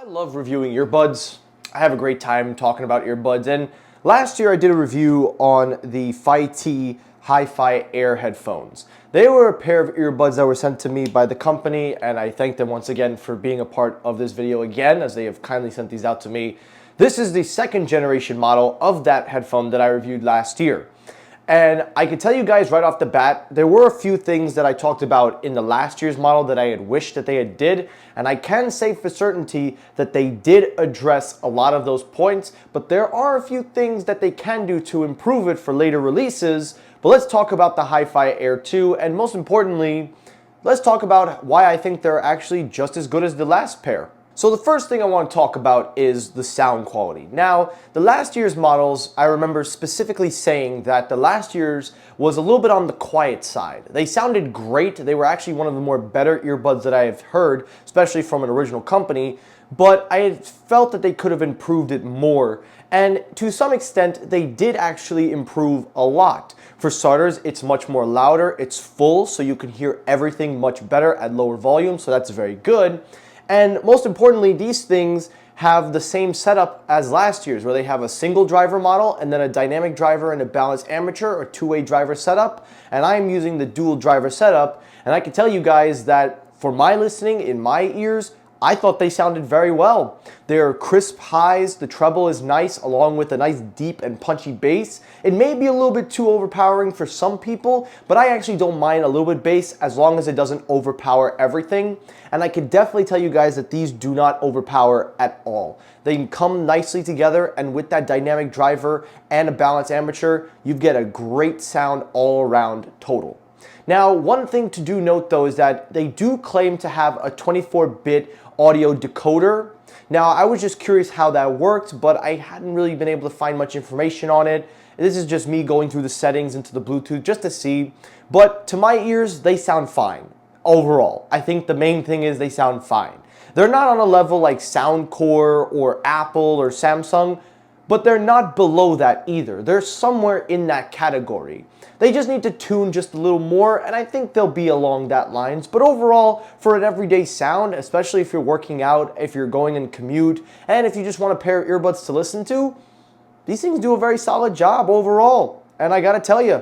love reviewing earbuds. I have a great time talking about earbuds, and last year I did a review on the FiiTii HiFiAir headphones. They were a pair of earbuds that were sent to me by the company, and I thank them once again for being a part of this video again, as they have kindly sent these out to me. This is the second generation model of that headphone that I reviewed last year. And I can tell you guys right off the bat, there were a few things that I talked about in the last year's model that I had wished that they had did, and I can say for certainty that they did address a lot of those points, but there are a few things that they can do to improve it for later releases. But let's talk about the HiFiAir 2, and most importantly, let's talk about why I think they're actually just as good as the last pair. So the first thing I want to talk about is the sound quality. Now, the last year's models, I remember specifically saying that the last year's was a little bit on the quiet side. They sounded great. They were actually one of the more better earbuds that I have heard, especially from an original company, but I felt that they could have improved it more. And to some extent, they did actually improve a lot. For starters, it's much more louder, it's full, so you can hear everything much better at lower volume, so that's very good. And most importantly, these things have the same setup as last year's, where they have a single driver model and then a dynamic driver and a balanced armature or two-way driver setup. And I'm using the dual driver setup, and I can tell you guys that for my listening in my ears, I thought they sounded very well. They're crisp highs, the treble is nice, along with a nice deep and punchy bass. It may be a little bit too overpowering for some people, but I actually don't mind a little bit bass as long as it doesn't overpower everything. And I can definitely tell you guys that these do not overpower at all. They come nicely together, and with that dynamic driver and a balanced armature, you get a great sound all around total. Now, one thing to do note though is that they do claim to have a 24-bit audio decoder. Now, I was just curious how that worked, but I hadn't really been able to find much information on it. This is just me going through the settings into the Bluetooth just to see, but to my ears, they sound fine overall. I think the main thing is they sound fine. They're not on a level like Soundcore or Apple or Samsung, but they're not below that either. They're somewhere in that category. They just need to tune just a little more, and I think they'll be along that lines. But overall, for an everyday sound, especially if you're working out, if you're going in commute, and if you just want a pair of earbuds to listen to, these things do a very solid job overall. And I gotta tell you,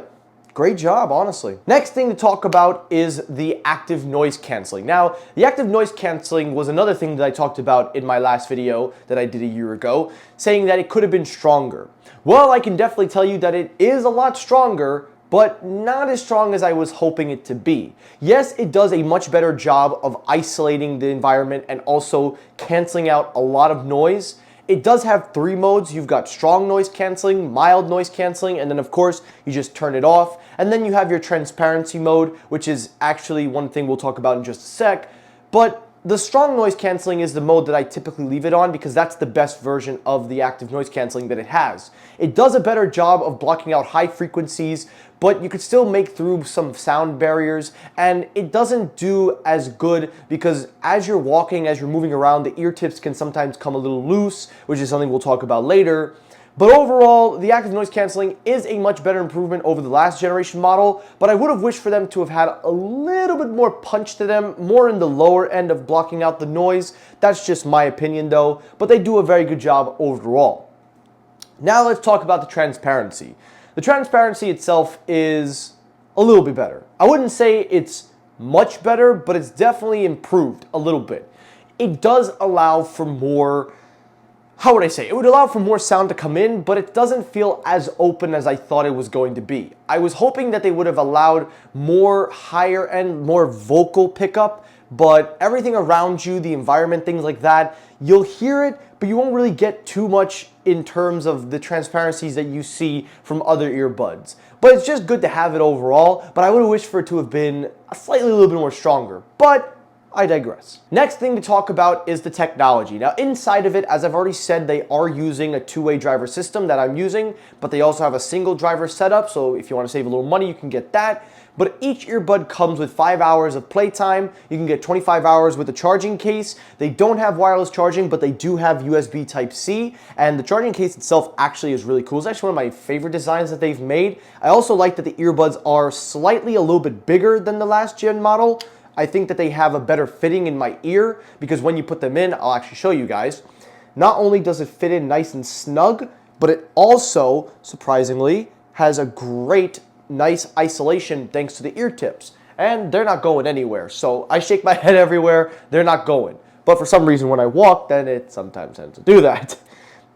great job, honestly. Next thing to talk about is the active noise canceling. Now, the active noise canceling was another thing that I talked about in my last video that I did a year ago, saying that it could have been stronger. Well, I can definitely tell you that it is a lot stronger, but not as strong as I was hoping it to be. Yes, it does a much better job of isolating the environment and also canceling out a lot of noise. It does have 3 modes. You've got strong noise canceling, mild noise canceling, and then of course you just turn it off. And then you have your transparency mode, which is actually one thing we'll talk about in just a sec. But the strong noise canceling is the mode that I typically leave it on because that's the best version of the active noise canceling that it has. It does a better job of blocking out high frequencies, but you could still make through some sound barriers, and it doesn't do as good because as you're walking, as you're moving around, the ear tips can sometimes come a little loose, which is something we'll talk about later. But overall, the active noise canceling is a much better improvement over the last generation model, but I would have wished for them to have had a little bit more punch to them, more in the lower end of blocking out the noise. That's just my opinion though, but they do a very good job overall. Now let's talk about the transparency. The transparency itself is a little bit better. I wouldn't say it's much better, but it's definitely improved a little bit. It does allow for more, how would I say? It would allow for more sound to come in, but it doesn't feel as open as I thought it was going to be. I was hoping that they would have allowed more higher end, more vocal pickup, but everything around you, the environment, things like that, you'll hear it, but you won't really get too much in terms of the transparencies that you see from other earbuds. But it's just good to have it overall, but I would have wished for it to have been a little bit more stronger. But I digress. Next thing to talk about is the technology. Now inside of it, as I've already said, they are using a two-way driver system that I'm using, but they also have a single driver setup, so if you want to save a little money, you can get that. But each earbud comes with 5 hours of playtime. You can get 25 hours with the charging case. They don't have wireless charging, but they do have USB Type-C, and the charging case itself actually is really cool. It's actually one of my favorite designs that they've made. I also like that the earbuds are slightly a little bit bigger than the last gen model. I think that they have a better fitting in my ear because when you put them in, I'll actually show you guys. Not only does it fit in nice and snug, but it also, surprisingly, has a great, nice isolation thanks to the ear tips. And they're not going anywhere. So I shake my head everywhere, they're not going. But for some reason when I walk, then it sometimes tends to do that.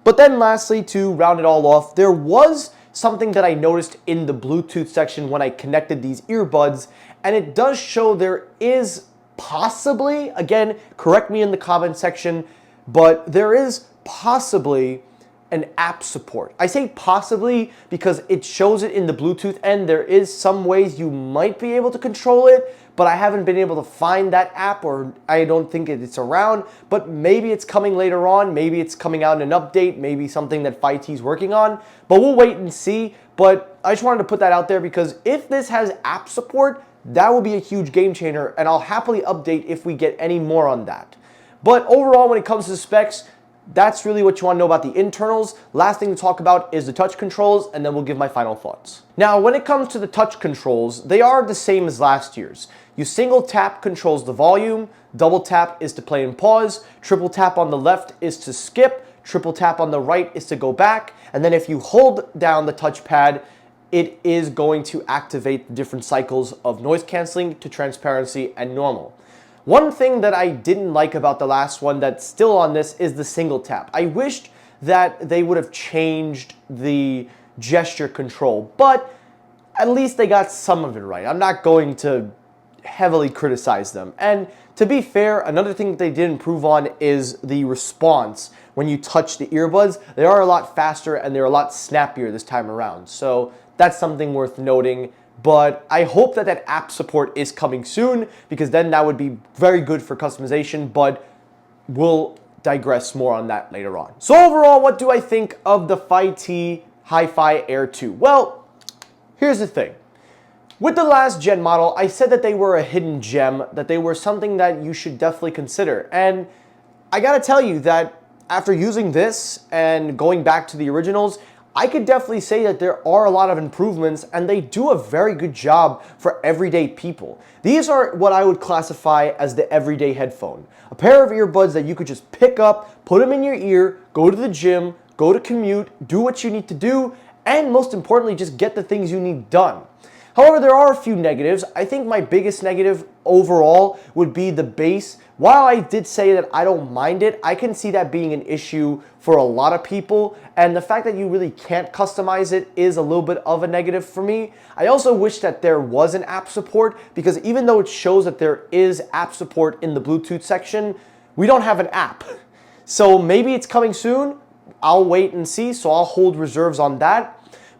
But then lastly, to round it all off, there was something that I noticed in the Bluetooth section when I connected these earbuds, and it does show there is possibly, again, correct me in the comment section, but there is possibly an app support. I say possibly because it shows it in the Bluetooth end. There is some ways you might be able to control it, but I haven't been able to find that app, or I don't think it's around, but maybe it's coming later on. Maybe it's coming out in an update, maybe something that FiiTii is working on, but we'll wait and see. But I just wanted to put that out there because if this has app support, that will be a huge game changer, and I'll happily update if we get any more on that. But overall, when it comes to specs, that's really what you want to know about the internals. Last thing to talk about is the touch controls, and then we'll give my final thoughts. Now, when it comes to the touch controls, they are the same as last year's. You single tap controls the volume, double tap is to play and pause, triple tap on the left is to skip, triple tap on the right is to go back, and then if you hold down the touchpad, it is going to activate the different cycles of noise canceling to transparency and normal. One thing that I didn't like about the last one that's still on this is the single tap. I wished that they would have changed the gesture control, but at least they got some of it right. I'm not going to heavily criticize them. And to be fair, another thing that they did improve on is the response. When you touch the earbuds, they are a lot faster and they're a lot snappier this time around. So that's something worth noting. But I hope that that app support is coming soon because then that would be very good for customization, but we'll digress more on that later on. So overall, what do I think of the FiiTii HiFiAir 2? Well, here's the thing. With the last gen model, I said that they were a hidden gem, that they were something that you should definitely consider. And I gotta tell you that after using this and going back to the originals, I could definitely say that there are a lot of improvements and they do a very good job for everyday people. These are what I would classify as the everyday headphone. A pair of earbuds that you could just pick up, put them in your ear, go to the gym, go to commute, do what you need to do, and most importantly, just get the things you need done. However, there are a few negatives. I think my biggest negative overall would be the bass. While I did say that I don't mind it, I can see that being an issue for a lot of people, and the fact that you really can't customize it is a little bit of a negative for me. I also wish that there was an app support, because even though it shows that there is app support in the Bluetooth section, we don't have an app. So maybe it's coming soon. I'll wait and see, so I'll hold reserves on that.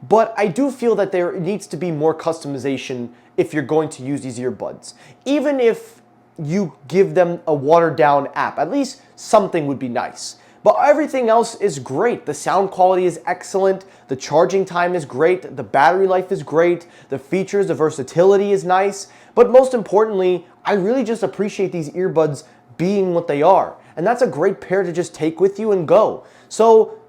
But I do feel that there needs to be more customization if you're going to use these earbuds. Even if you give them a watered down app, at least something would be nice. But everything else is great. The sound quality is excellent, the charging time is great, the battery life is great, the features, the versatility is nice, but most importantly, I really just appreciate these earbuds being what they are. And that's a great pair to just take with you and go. So,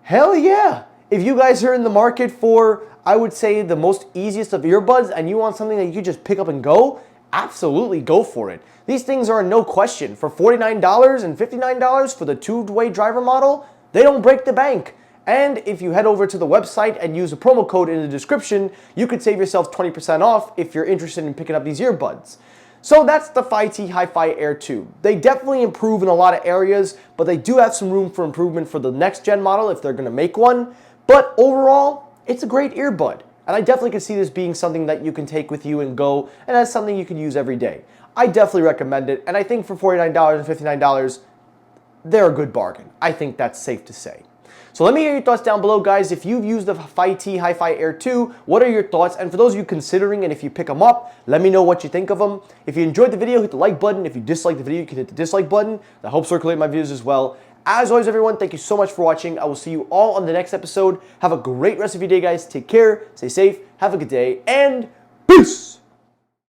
hell yeah! If you guys are in the market for, I would say, the most easiest of earbuds and you want something that you can just pick up and go, absolutely go for it. These things are no question. For $49 and $59 for the two-way driver model, they don't break the bank. And if you head over to the website and use a promo code in the description, you could save yourself 20% off if you're interested in picking up these earbuds. So that's the FiiTii HiFiAir 2. They definitely improve in a lot of areas, but they do have some room for improvement for the next gen model if they're going to make one. But overall, it's a great earbud. And I definitely can see this being something that you can take with you and go, and that's something you can use every day. I definitely recommend it, and I think for $49 and $59, they're a good bargain. I think that's safe to say. So let me hear your thoughts down below, guys. If you've used the FiiTii HiFiAir 2, what are your thoughts? And for those of you considering, and if you pick them up, let me know what you think of them. If you enjoyed the video, hit the like button. If you disliked the video, you can hit the dislike button. That helps circulate my videos as well. As always, everyone, thank you so much for watching. I will see you all on the next episode. Have a great rest of your day, guys. Take care, stay safe, have a good day, and peace!